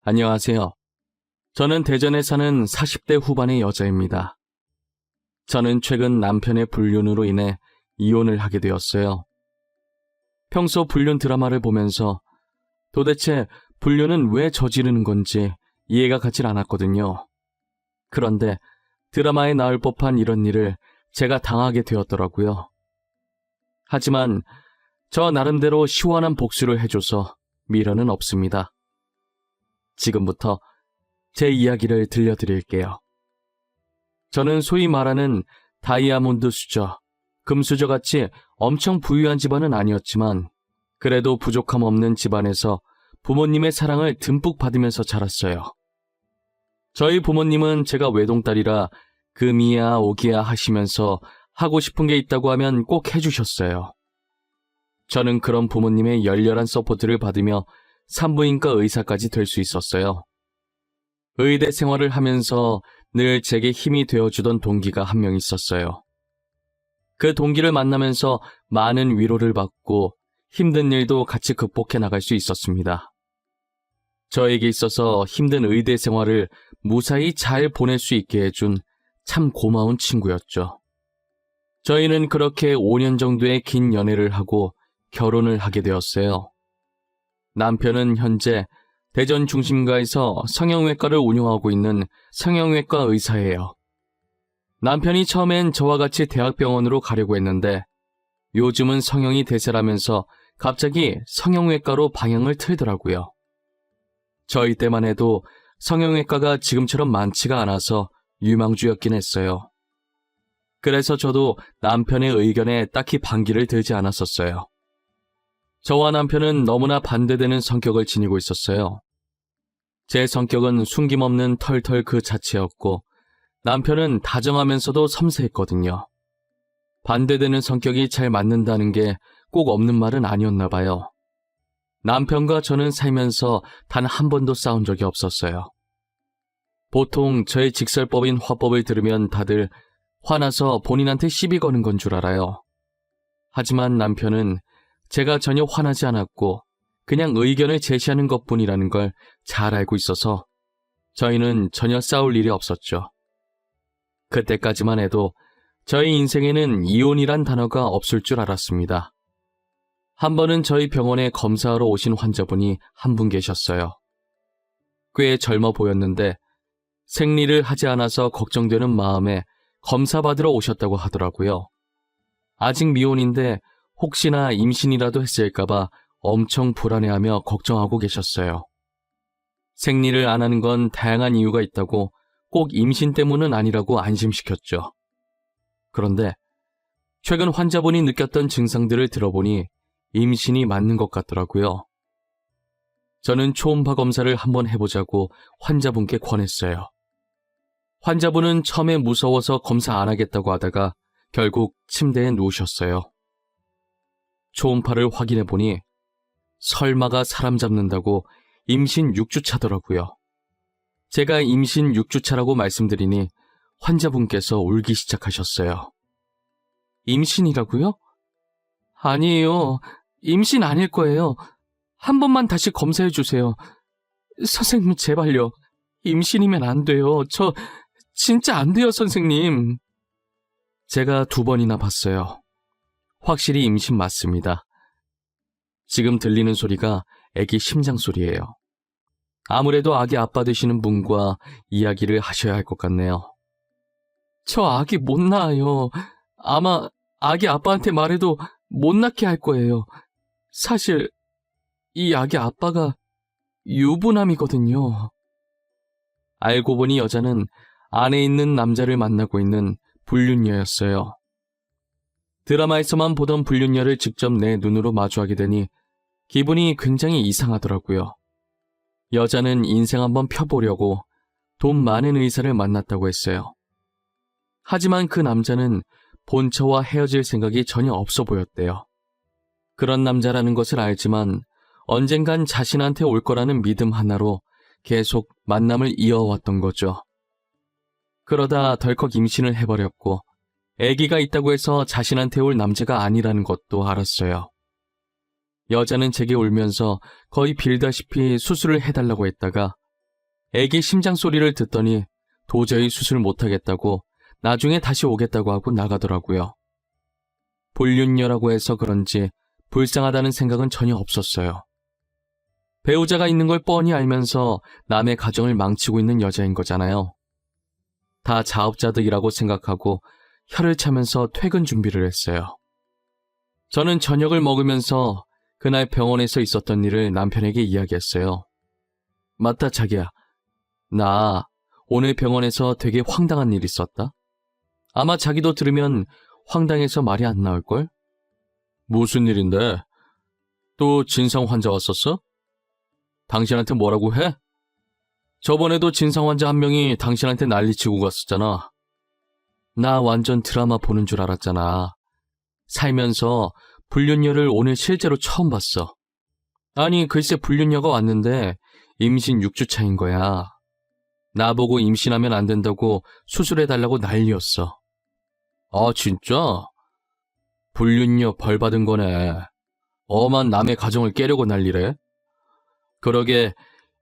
안녕하세요. 저는 대전에 사는 40대 후반의 여자입니다. 저는 최근 남편의 불륜으로 인해 이혼을 하게 되었어요. 평소 불륜 드라마를 보면서 도대체 불륜은 왜 저지르는 건지 이해가 가질 않았거든요. 그런데 드라마에 나올 법한 이런 일을 제가 당하게 되었더라고요. 하지만 저 나름대로 시원한 복수를 해줘서 미련은 없습니다. 지금부터 제 이야기를 들려드릴게요. 저는 소위 말하는 다이아몬드 수저, 금수저같이 엄청 부유한 집안은 아니었지만 그래도 부족함 없는 집안에서 부모님의 사랑을 듬뿍 받으면서 자랐어요. 저희 부모님은 제가 외동딸이라 금이야 오기야 하시면서 하고 싶은 게 있다고 하면 꼭 해주셨어요. 저는 그런 부모님의 열렬한 서포트를 받으며 산부인과 의사까지 될 수 있었어요. 의대 생활을 하면서 늘 제게 힘이 되어주던 동기가 한 명 있었어요. 그 동기를 만나면서 많은 위로를 받고 힘든 일도 같이 극복해 나갈 수 있었습니다. 저에게 있어서 힘든 의대 생활을 무사히 잘 보낼 수 있게 해준 참 고마운 친구였죠. 저희는 그렇게 5년 정도의 긴 연애를 하고 결혼을 하게 되었어요. 남편은 현재 대전 중심가에서 성형외과를 운영하고 있는 성형외과 의사예요. 남편이 처음엔 저와 같이 대학병원으로 가려고 했는데 요즘은 성형이 대세라면서 갑자기 성형외과로 방향을 틀더라고요. 저희 때만 해도 성형외과가 지금처럼 많지가 않아서 유망주였긴 했어요. 그래서 저도 남편의 의견에 딱히 반기를 들지 않았었어요. 저와 남편은 너무나 반대되는 성격을 지니고 있었어요. 제 성격은 숨김없는 털털 그 자체였고 남편은 다정하면서도 섬세했거든요. 반대되는 성격이 잘 맞는다는 게 꼭 없는 말은 아니었나 봐요. 남편과 저는 살면서 단 한 번도 싸운 적이 없었어요. 보통 저의 직설법인 화법을 들으면 다들 화나서 본인한테 시비 거는 건 줄 알아요. 하지만 남편은 제가 전혀 화나지 않았고 그냥 의견을 제시하는 것뿐이라는 걸 잘 알고 있어서 저희는 전혀 싸울 일이 없었죠. 그때까지만 해도 저희 인생에는 이혼이란 단어가 없을 줄 알았습니다. 한 번은 저희 병원에 검사하러 오신 환자분이 한 분 계셨어요. 꽤 젊어 보였는데 생리를 하지 않아서 걱정되는 마음에 검사 받으러 오셨다고 하더라고요. 아직 미혼인데 혹시나 임신이라도 했을까봐 엄청 불안해하며 걱정하고 계셨어요. 생리를 안 하는 건 다양한 이유가 있다고 꼭 임신 때문은 아니라고 안심시켰죠. 그런데 최근 환자분이 느꼈던 증상들을 들어보니 임신이 맞는 것 같더라고요. 저는 초음파 검사를 한번 해보자고 환자분께 권했어요. 환자분은 처음에 무서워서 검사 안 하겠다고 하다가 결국 침대에 누우셨어요. 초음파를 확인해보니 설마가 사람 잡는다고 임신 6주차더라고요. 제가 임신 6주차라고 말씀드리니 환자분께서 울기 시작하셨어요. 임신이라고요? 아니에요. 임신 아닐 거예요. 한 번만 다시 검사해 주세요. 선생님 제발요. 임신이면 안 돼요. 저 진짜 안 돼요, 선생님. 제가 2번이나 봤어요. 확실히 임신 맞습니다. 지금 들리는 소리가 아기 심장 소리예요. 아무래도 아기 아빠 되시는 분과 이야기를 하셔야 할 것 같네요. 저 아기 못 낳아요. 아마 아기 아빠한테 말해도 못 낳게 할 거예요. 사실 이 아기 아빠가 유부남이거든요. 알고 보니 여자는 안에 있는 남자를 만나고 있는 불륜녀였어요. 드라마에서만 보던 불륜녀를 직접 내 눈으로 마주하게 되니 기분이 굉장히 이상하더라고요. 여자는 인생 한번 펴보려고 돈 많은 의사를 만났다고 했어요. 하지만 그 남자는 본처와 헤어질 생각이 전혀 없어 보였대요. 그런 남자라는 것을 알지만 언젠간 자신한테 올 거라는 믿음 하나로 계속 만남을 이어왔던 거죠. 그러다 덜컥 임신을 해버렸고 아기가 있다고 해서 자신한테 올 남자가 아니라는 것도 알았어요. 여자는 제게 울면서 거의 빌다시피 수술을 해달라고 했다가 애기 심장 소리를 듣더니 도저히 수술 못하겠다고 나중에 다시 오겠다고 하고 나가더라고요. 불륜녀라고 해서 그런지 불쌍하다는 생각은 전혀 없었어요. 배우자가 있는 걸 뻔히 알면서 남의 가정을 망치고 있는 여자인 거잖아요. 다 자업자득이라고 생각하고 혀를 차면서 퇴근 준비를 했어요. 저는 저녁을 먹으면서 그날 병원에서 있었던 일을 남편에게 이야기했어요. 맞다, 자기야. 나 오늘 병원에서 되게 황당한 일 있었다. 아마 자기도 들으면 황당해서 말이 안 나올걸? 무슨 일인데? 또 진상 환자 왔었어? 당신한테 뭐라고 해? 저번에도 진상 환자 한 명이 당신한테 난리치고 갔었잖아. 나 완전 드라마 보는 줄 알았잖아. 살면서 불륜녀를 오늘 실제로 처음 봤어. 아니, 글쎄 불륜녀가 왔는데 임신 6주 차인 거야. 나보고 임신하면 안 된다고 수술해달라고 난리였어. 아, 진짜? 불륜녀 벌 받은 거네. 엄한 남의 가정을 깨려고 난리래? 그러게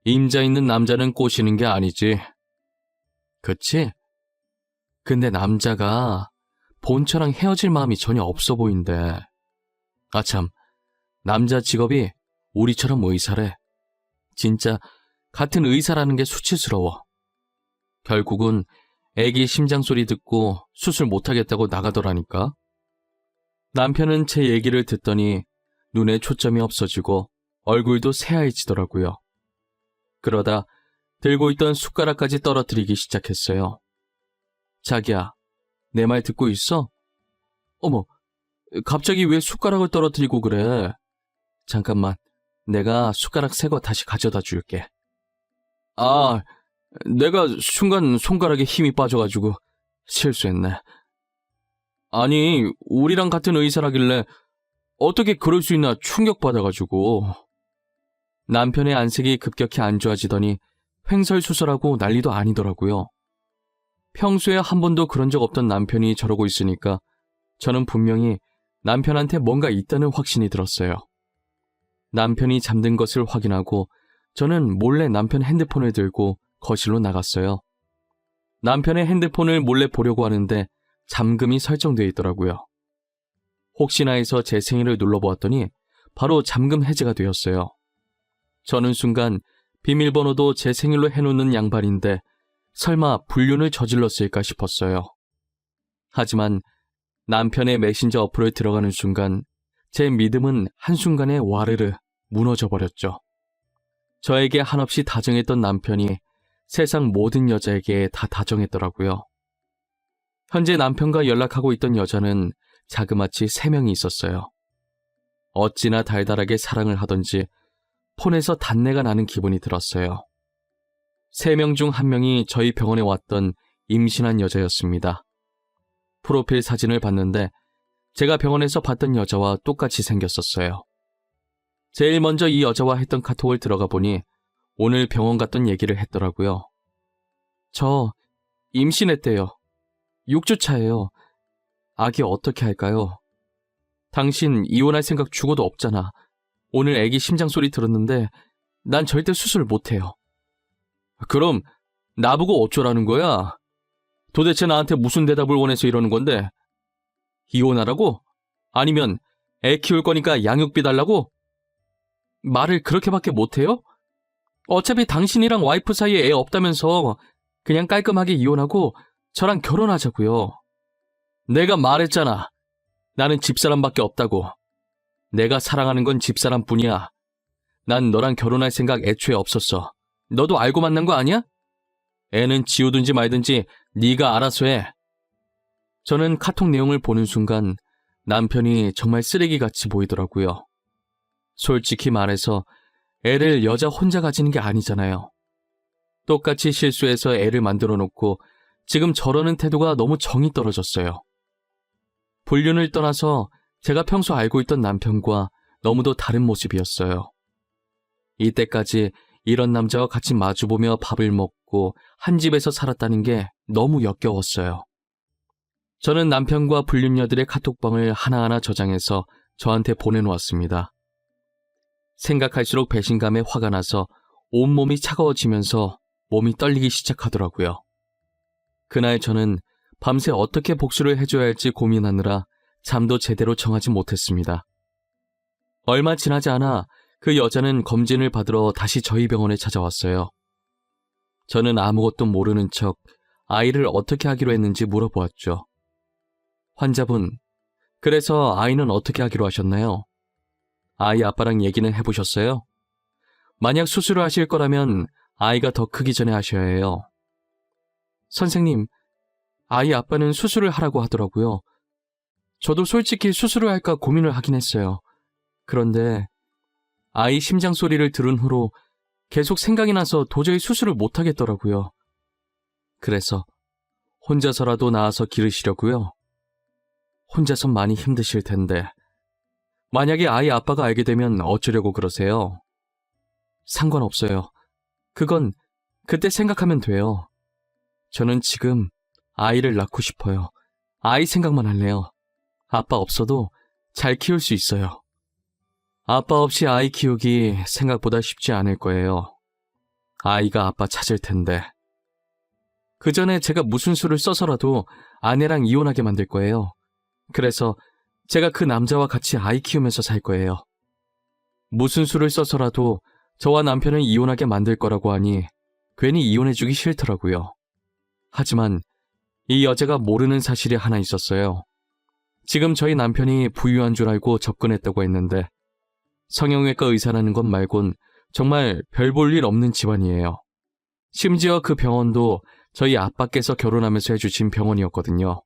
임자 있는 남자는 꼬시는 게 아니지. 그치? 근데 남자가 본처랑 헤어질 마음이 전혀 없어 보인대. 아참, 남자 직업이 우리처럼 의사래. 진짜 같은 의사라는 게 수치스러워. 결국은 애기 심장 소리 듣고 수술 못하겠다고 나가더라니까. 남편은 제 얘기를 듣더니 눈에 초점이 없어지고 얼굴도 새하얘지더라고요. 그러다 들고 있던 숟가락까지 떨어뜨리기 시작했어요. 자기야, 내 말 듣고 있어? 어머, 갑자기 왜 숟가락을 떨어뜨리고 그래? 잠깐만, 내가 숟가락 새 거 다시 가져다 줄게. 아, 내가 순간 손가락에 힘이 빠져가지고 실수했네. 아니, 우리랑 같은 의사라길래 어떻게 그럴 수 있나 충격받아가지고. 남편의 안색이 급격히 안 좋아지더니 횡설수설하고 난리도 아니더라고요. 평소에 한 번도 그런 적 없던 남편이 저러고 있으니까 저는 분명히 남편한테 뭔가 있다는 확신이 들었어요. 남편이 잠든 것을 확인하고 저는 몰래 남편 핸드폰을 들고 거실로 나갔어요. 남편의 핸드폰을 몰래 보려고 하는데 잠금이 설정되어 있더라고요. 혹시나 해서 제 생일을 눌러보았더니 바로 잠금 해제가 되었어요. 저는 순간 비밀번호도 제 생일로 해놓는 양반인데 설마 불륜을 저질렀을까 싶었어요. 하지만 남편의 메신저 어플을 들어가는 순간 제 믿음은 한순간에 와르르 무너져 버렸죠. 저에게 한없이 다정했던 남편이 세상 모든 여자에게 다 다정했더라고요. 현재 남편과 연락하고 있던 여자는 자그마치 3명이 있었어요. 어찌나 달달하게 사랑을 하던지 폰에서 단내가 나는 기분이 들었어요. 3명 중 1명이 저희 병원에 왔던 임신한 여자였습니다. 프로필 사진을 봤는데 제가 병원에서 봤던 여자와 똑같이 생겼었어요. 제일 먼저 이 여자와 했던 카톡을 들어가 보니 오늘 병원 갔던 얘기를 했더라고요. 저 임신했대요. 6주 차예요. 아기 어떻게 할까요? 당신 이혼할 생각 죽어도 없잖아. 오늘 아기 심장 소리 들었는데 난 절대 수술 못해요. 그럼 나보고 어쩌라는 거야? 도대체 나한테 무슨 대답을 원해서 이러는 건데? 이혼하라고? 아니면 애 키울 거니까 양육비 달라고? 말을 그렇게밖에 못해요? 어차피 당신이랑 와이프 사이에 애 없다면서 그냥 깔끔하게 이혼하고 저랑 결혼하자고요. 내가 말했잖아. 나는 집사람밖에 없다고. 내가 사랑하는 건 집사람뿐이야. 난 너랑 결혼할 생각 애초에 없었어. 너도 알고 만난 거 아니야? 애는 지우든지 말든지 네가 알아서 해. 저는 카톡 내용을 보는 순간 남편이 정말 쓰레기같이 보이더라고요. 솔직히 말해서 애를 여자 혼자 가지는 게 아니잖아요. 똑같이 실수해서 애를 만들어 놓고 지금 저러는 태도가 너무 정이 떨어졌어요. 불륜을 떠나서 제가 평소 알고 있던 남편과 너무도 다른 모습이었어요. 이때까지 이런 남자와 같이 마주보며 밥을 먹고 한 집에서 살았다는 게 너무 역겨웠어요. 저는 남편과 불륜녀들의 카톡방을 하나하나 저장해서 저한테 보내놓았습니다. 생각할수록 배신감에 화가 나서 온몸이 차가워지면서 몸이 떨리기 시작하더라고요. 그날 저는 밤새 어떻게 복수를 해줘야 할지 고민하느라 잠도 제대로 정하지 못했습니다. 얼마 지나지 않아 그 여자는 검진을 받으러 다시 저희 병원에 찾아왔어요. 저는 아무것도 모르는 척 아이를 어떻게 하기로 했는지 물어보았죠. 환자분, 그래서 아이는 어떻게 하기로 하셨나요? 아이 아빠랑 얘기는 해보셨어요? 만약 수술을 하실 거라면 아이가 더 크기 전에 하셔야 해요. 선생님, 아이 아빠는 수술을 하라고 하더라고요. 저도 솔직히 수술을 할까 고민을 하긴 했어요. 그런데 아이 심장 소리를 들은 후로 계속 생각이 나서 도저히 수술을 못 하겠더라고요. 그래서 혼자서라도 나와서 기르시려고요. 혼자선 많이 힘드실 텐데 만약에 아이 아빠가 알게 되면 어쩌려고 그러세요? 상관없어요. 그건 그때 생각하면 돼요. 저는 지금 아이를 낳고 싶어요. 아이 생각만 할래요. 아빠 없어도 잘 키울 수 있어요. 아빠 없이 아이 키우기 생각보다 쉽지 않을 거예요. 아이가 아빠 찾을 텐데. 그 전에 제가 무슨 수를 써서라도 아내랑 이혼하게 만들 거예요. 그래서 제가 그 남자와 같이 아이 키우면서 살 거예요. 무슨 수를 써서라도 저와 남편을 이혼하게 만들 거라고 하니 괜히 이혼해주기 싫더라고요. 하지만 이 여자가 모르는 사실이 하나 있었어요. 지금 저희 남편이 부유한 줄 알고 접근했다고 했는데 성형외과 의사라는 것 말곤 정말 별 볼 일 없는 집안이에요. 심지어 그 병원도 저희 아빠께서 결혼하면서 해주신 병원이었거든요.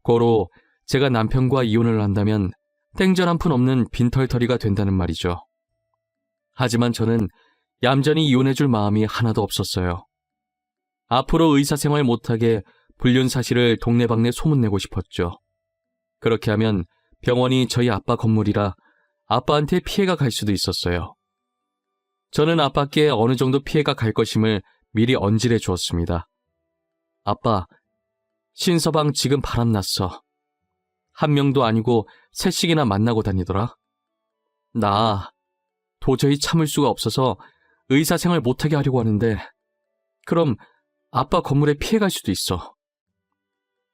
고로 제가 남편과 이혼을 한다면 땡전 한 푼 없는 빈털터리가 된다는 말이죠. 하지만 저는 얌전히 이혼해줄 마음이 하나도 없었어요. 앞으로 의사생활 못하게 불륜 사실을 동네방네 소문내고 싶었죠. 그렇게 하면 병원이 저희 아빠 건물이라 아빠한테 피해가 갈 수도 있었어요. 저는 아빠께 어느 정도 피해가 갈 것임을 미리 언질해 주었습니다. 아빠, 신서방 지금 바람났어. 한 명도 아니고 셋씩이나 만나고 다니더라. 나 도저히 참을 수가 없어서 의사생활 못하게 하려고 하는데 그럼 아빠 건물에 피해갈 수도 있어.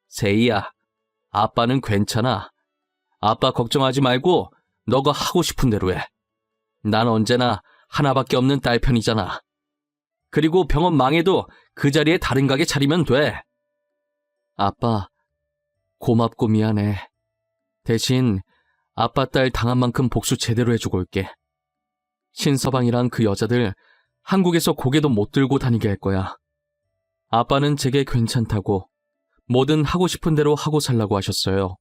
세희야, 아빠는 괜찮아. 아빠 걱정하지 말고 너가 하고 싶은 대로 해. 난 언제나 하나밖에 없는 딸 편이잖아. 그리고 병원 망해도 그 자리에 다른 가게 차리면 돼. 아빠, 고맙고 미안해. 대신 아빠 딸 당한 만큼 복수 제대로 해주고 올게. 신서방이랑 그 여자들 한국에서 고개도 못 들고 다니게 할 거야. 아빠는 제게 괜찮다고 뭐든 하고 싶은 대로 하고 살라고 하셨어요.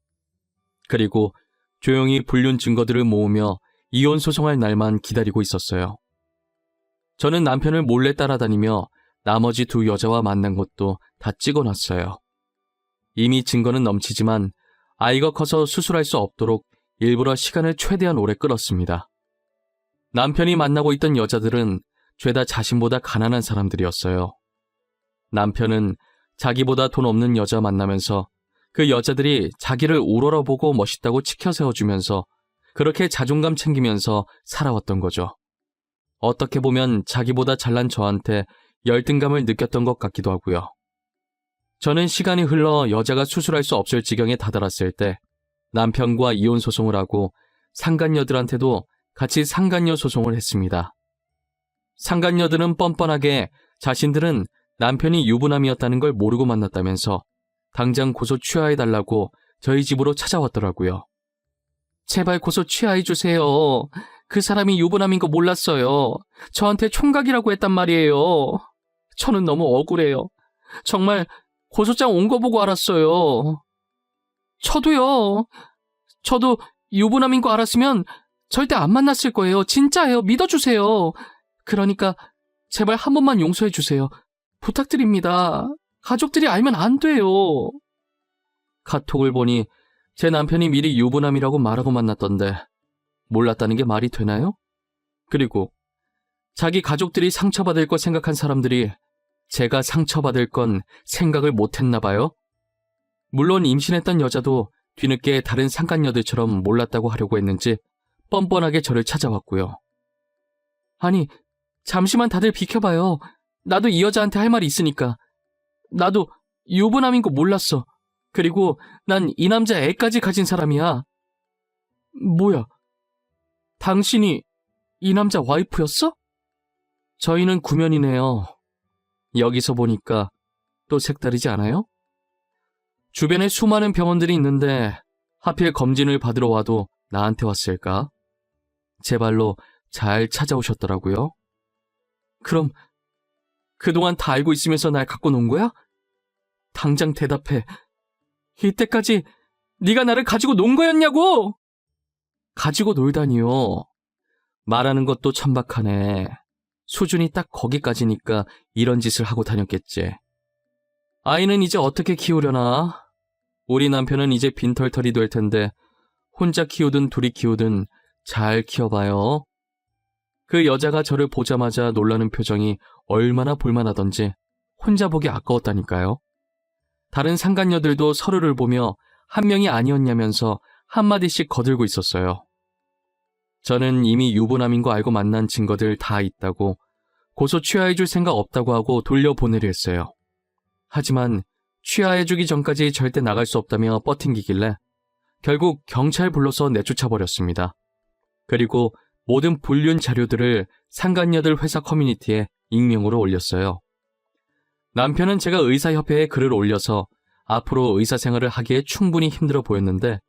그리고 조용히 불륜 증거들을 모으며 이혼 소송할 날만 기다리고 있었어요. 저는 남편을 몰래 따라다니며 나머지 두 여자와 만난 것도 다 찍어놨어요. 이미 증거는 넘치지만 아이가 커서 수술할 수 없도록 일부러 시간을 최대한 오래 끌었습니다. 남편이 만나고 있던 여자들은 죄다 자신보다 가난한 사람들이었어요. 남편은 자기보다 돈 없는 여자 만나면서 그 여자들이 자기를 우러러보고 멋있다고 치켜 세워주면서 그렇게 자존감 챙기면서 살아왔던 거죠. 어떻게 보면 자기보다 잘난 저한테 열등감을 느꼈던 것 같기도 하고요. 저는 시간이 흘러 여자가 수술할 수 없을 지경에 다다랐을 때 남편과 이혼 소송을 하고 상간녀들한테도 같이 상간녀 소송을 했습니다. 상간녀들은 뻔뻔하게 자신들은 남편이 유부남이었다는 걸 모르고 만났다면서 당장 고소 취하해달라고 저희 집으로 찾아왔더라고요. 제발 고소 취하해주세요. 그 사람이 유부남인 거 몰랐어요. 저한테 총각이라고 했단 말이에요. 저는 너무 억울해요. 정말 고소장 온 거 보고 알았어요. 저도요. 저도 유부남인 거 알았으면 절대 안 만났을 거예요. 진짜예요. 믿어주세요. 그러니까 제발 한 번만 용서해주세요. 부탁드립니다. 가족들이 알면 안 돼요. 카톡을 보니 제 남편이 미리 유부남이라고 말하고 만났던데 몰랐다는 게 말이 되나요? 그리고 자기 가족들이 상처받을 거 생각한 사람들이 제가 상처받을 건 생각을 못했나 봐요. 물론 임신했던 여자도 뒤늦게 다른 상간녀들처럼 몰랐다고 하려고 했는지 뻔뻔하게 저를 찾아왔고요. 아니, 잠시만 다들 비켜봐요. 나도 이 여자한테 할 말이 있으니까. 나도 유부남인 거 몰랐어. 그리고 난 이 남자 애까지 가진 사람이야. 뭐야? 당신이 이 남자 와이프였어? 저희는 구면이네요. 여기서 보니까 또 색다르지 않아요? 주변에 수많은 병원들이 있는데 하필 검진을 받으러 와도 나한테 왔을까? 제 발로 잘 찾아오셨더라고요. 그럼 그동안 다 알고 있으면서 날 갖고 논 거야? 당장 대답해. 이때까지 네가 나를 가지고 논 거였냐고! 가지고 놀다니요. 말하는 것도 천박하네. 수준이 딱 거기까지니까 이런 짓을 하고 다녔겠지. 아이는 이제 어떻게 키우려나? 우리 남편은 이제 빈털털이 될 텐데 혼자 키우든 둘이 키우든 잘 키워봐요. 그 여자가 저를 보자마자 놀라는 표정이 얼마나 볼만하던지 혼자 보기 아까웠다니까요. 다른 상간녀들도 서로를 보며 한 명이 아니었냐면서 한마디씩 거들고 있었어요. 저는 이미 유부남인 거 알고 만난 증거들 다 있다고 고소 취하해줄 생각 없다고 하고 돌려보내려 했어요. 하지만 취하해주기 전까지 절대 나갈 수 없다며 뻗팅기길래 결국 경찰 불러서 내쫓아버렸습니다. 그리고 모든 불륜 자료들을 상간녀들 회사 커뮤니티에 익명으로 올렸어요. 남편은 제가 의사협회에 글을 올려서 앞으로 의사생활을 하기에 충분히 힘들어 보였는데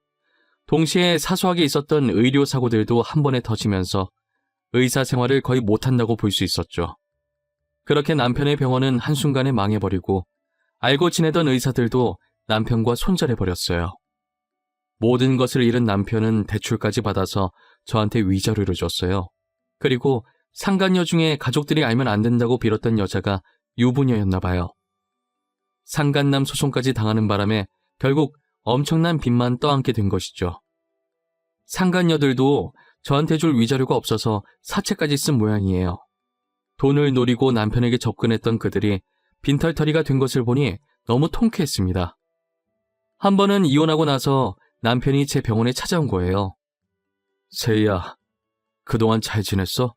동시에 사소하게 있었던 의료사고들도 한 번에 터지면서 의사생활을 거의 못한다고 볼 수 있었죠. 그렇게 남편의 병원은 한순간에 망해버리고 알고 지내던 의사들도 남편과 손절해버렸어요. 모든 것을 잃은 남편은 대출까지 받아서 저한테 위자료를 줬어요. 그리고 상간녀 중에 가족들이 알면 안 된다고 빌었던 여자가 유부녀였나 봐요. 상간남 소송까지 당하는 바람에 결국 엄청난 빚만 떠안게 된 것이죠. 상간녀들도 저한테 줄 위자료가 없어서 사채까지 쓴 모양이에요. 돈을 노리고 남편에게 접근했던 그들이 빈털터리가 된 것을 보니 너무 통쾌했습니다. 한 번은 이혼하고 나서 남편이 제 병원에 찾아온 거예요. 세희야, 그동안 잘 지냈어?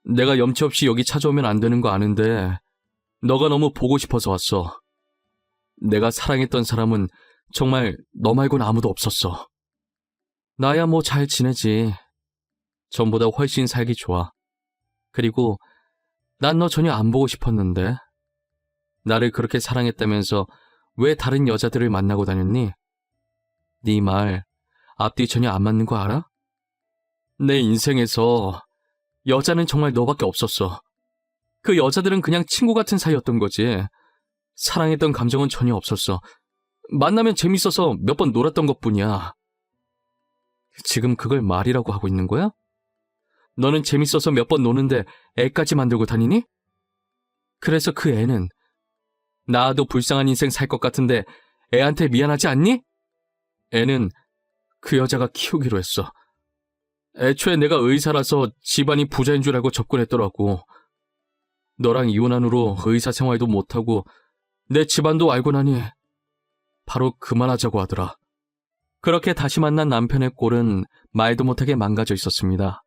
내가 염치 없이 여기 찾아오면 안 되는 거 아는데 너가 너무 보고 싶어서 왔어. 내가 사랑했던 사람은 정말 너 말고는 아무도 없었어. 나야 뭐 잘 지내지. 전보다 훨씬 살기 좋아. 그리고 난 너 전혀 안 보고 싶었는데. 나를 그렇게 사랑했다면서 왜 다른 여자들을 만나고 다녔니? 네 말 앞뒤 전혀 안 맞는 거 알아? 내 인생에서 여자는 정말 너밖에 없었어. 그 여자들은 그냥 친구 같은 사이였던 거지. 사랑했던 감정은 전혀 없었어. 만나면 재밌어서 몇 번 놀았던 것뿐이야. 지금 그걸 말이라고 하고 있는 거야? 너는 재밌어서 몇 번 노는데 애까지 만들고 다니니? 그래서 그 애는 나도 불쌍한 인생 살 것 같은데 애한테 미안하지 않니? 애는 그 여자가 키우기로 했어. 애초에 내가 의사라서 집안이 부자인 줄 알고 접근했더라고. 너랑 이혼한 후로 의사 생활도 못하고 내 집안도 알고 나니 바로 그만하자고 하더라. 그렇게 다시 만난 남편의 꼴은 말도 못하게 망가져 있었습니다.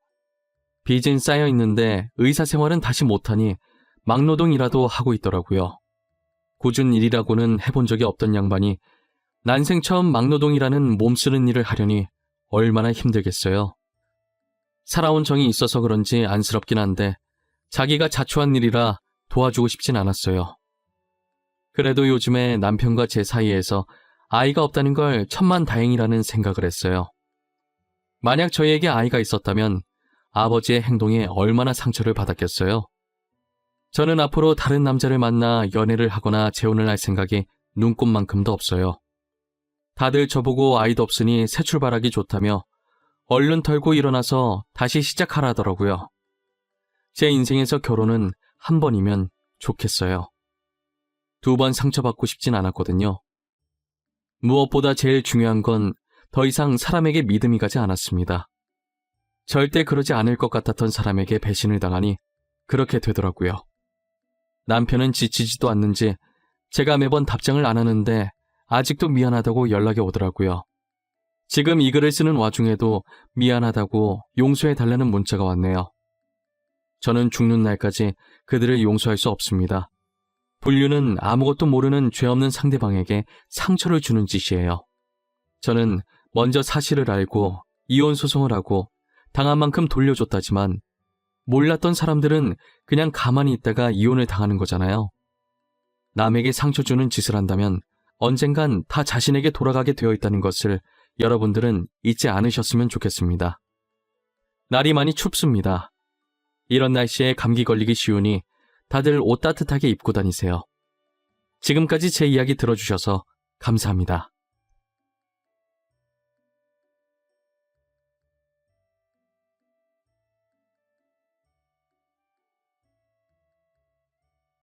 빚은 쌓여 있는데 의사 생활은 다시 못하니 막노동이라도 하고 있더라고요. 꾸준 일이라고는 해본 적이 없던 양반이 난생 처음 막노동이라는 몸쓰는 일을 하려니 얼마나 힘들겠어요. 살아온 정이 있어서 그런지 안쓰럽긴 한데 자기가 자초한 일이라 도와주고 싶진 않았어요. 그래도 요즘에 남편과 제 사이에서 아이가 없다는 걸 천만다행이라는 생각을 했어요. 만약 저희에게 아이가 있었다면 아버지의 행동에 얼마나 상처를 받았겠어요. 저는 앞으로 다른 남자를 만나 연애를 하거나 재혼을 할 생각이 눈꼽만큼도 없어요. 다들 저보고 아이도 없으니 새 출발하기 좋다며 얼른 털고 일어나서 다시 시작하라더라고요. 제 인생에서 결혼은 한 번이면 좋겠어요. 2번 상처받고 싶진 않았거든요. 무엇보다 제일 중요한 건 더 이상 사람에게 믿음이 가지 않았습니다. 절대 그러지 않을 것 같았던 사람에게 배신을 당하니 그렇게 되더라고요. 남편은 지치지도 않는지 제가 매번 답장을 안 하는데 아직도 미안하다고 연락이 오더라고요. 지금 이 글을 쓰는 와중에도 미안하다고 용서해달라는 문자가 왔네요. 저는 죽는 날까지 그들을 용서할 수 없습니다. 불륜은 아무것도 모르는 죄 없는 상대방에게 상처를 주는 짓이에요. 저는 먼저 사실을 알고 이혼 소송을 하고 당한 만큼 돌려줬다지만 몰랐던 사람들은 그냥 가만히 있다가 이혼을 당하는 거잖아요. 남에게 상처 주는 짓을 한다면 언젠간 다 자신에게 돌아가게 되어 있다는 것을 여러분들은 잊지 않으셨으면 좋겠습니다. 날이 많이 춥습니다. 이런 날씨에 감기 걸리기 쉬우니 다들 옷 따뜻하게 입고 다니세요. 지금까지 제 이야기 들어주셔서 감사합니다.